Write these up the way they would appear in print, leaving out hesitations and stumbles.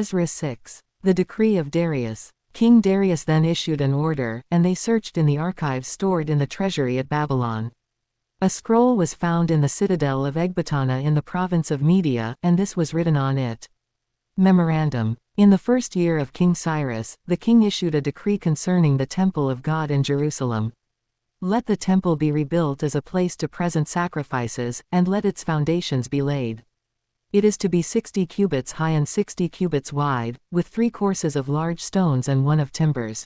Ezra 6. The decree of Darius. King Darius then issued an order, and they searched in the archives stored in the treasury at Babylon. A scroll was found in the citadel of Ecbatana in the province of Media, and this was written on it. Memorandum. In the first year of King Cyrus, the king issued a decree concerning the temple of God in Jerusalem. Let the temple be rebuilt as a place to present sacrifices, and let its foundations be laid. It is to be 60 cubits high and 60 cubits wide, with 3 courses of large stones and 1 of timbers.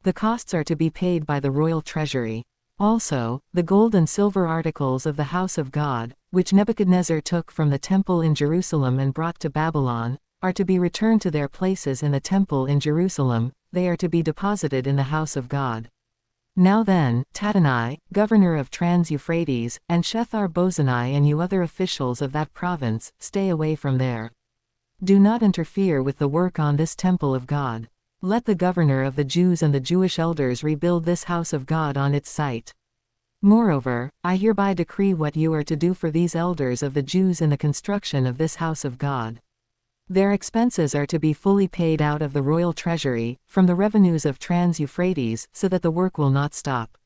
The costs are to be paid by the royal treasury. Also, the gold and silver articles of the house of God, which Nebuchadnezzar took from the temple in Jerusalem and brought to Babylon, are to be returned to their places in the temple in Jerusalem. They are to be deposited in the house of God. Now then, Tattenai, governor of Trans-Euphrates, and Shethar-Bozenai and you other officials of that province, stay away from there. Do not interfere with the work on this temple of God. Let the governor of the Jews and the Jewish elders rebuild this house of God on its site. Moreover, I hereby decree what you are to do for these elders of the Jews in the construction of this house of God. Their expenses are to be fully paid out of the royal treasury, from the revenues of Trans-Euphrates, so that the work will not stop.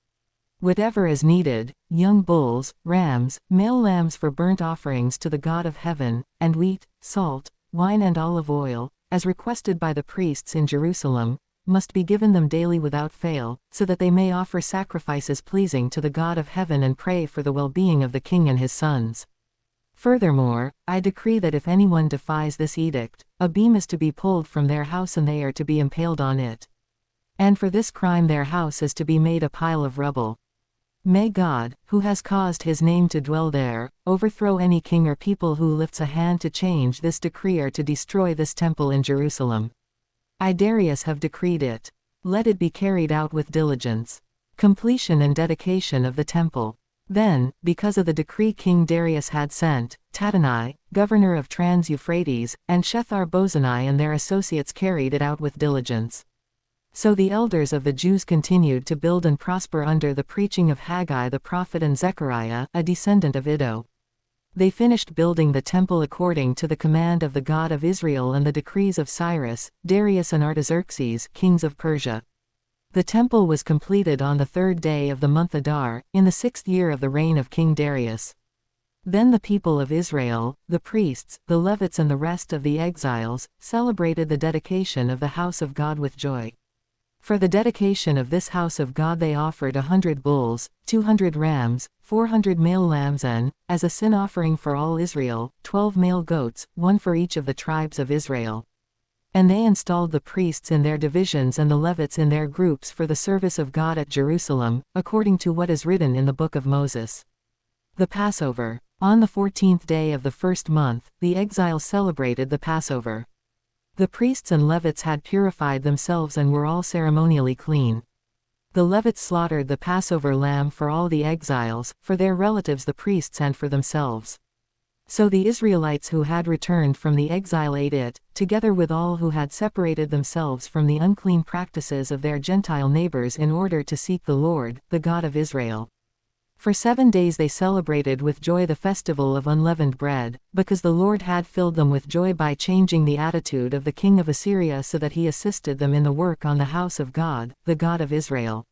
Whatever is needed, young bulls, rams, male lambs for burnt offerings to the God of heaven, and wheat, salt, wine and olive oil, as requested by the priests in Jerusalem, must be given them daily without fail, so that they may offer sacrifices pleasing to the God of heaven and pray for the well-being of the king and his sons. Furthermore, I decree that if anyone defies this edict, a beam is to be pulled from their house and they are to be impaled on it. And for this crime their house is to be made a pile of rubble. May God, who has caused his name to dwell there, overthrow any king or people who lifts a hand to change this decree or to destroy this temple in Jerusalem. I Darius have decreed it. Let it be carried out with diligence. Completion and dedication of the temple. Then, because of the decree King Darius had sent, Tattenai, governor of Trans-Euphrates, and Shethar-Bozenai and their associates carried it out with diligence. So the elders of the Jews continued to build and prosper under the preaching of Haggai the prophet and Zechariah, a descendant of Iddo. They finished building the temple according to the command of the God of Israel and the decrees of Cyrus, Darius and Artaxerxes, kings of Persia. The temple was completed on the 3rd day of the month Adar, in the 6th year of the reign of King Darius. Then the people of Israel, the priests, the Levites and the rest of the exiles, celebrated the dedication of the house of God with joy. For the dedication of this house of God they offered 100 bulls, 200 rams, 400 male lambs and, as a sin offering for all Israel, 12 male goats, 1 for each of the tribes of Israel. And they installed the priests in their divisions and the Levites in their groups for the service of God at Jerusalem, according to what is written in the book of Moses. The Passover. On the 14th day of the 1st month, the exiles celebrated the Passover. The priests and Levites had purified themselves and were all ceremonially clean. The Levites slaughtered the Passover lamb for all the exiles, for their relatives the priests and for themselves. So the Israelites who had returned from the exile ate it, together with all who had separated themselves from the unclean practices of their Gentile neighbors in order to seek the Lord, the God of Israel. For 7 days they celebrated with joy the festival of unleavened bread, because the Lord had filled them with joy by changing the attitude of the king of Assyria so that he assisted them in the work on the house of God, the God of Israel.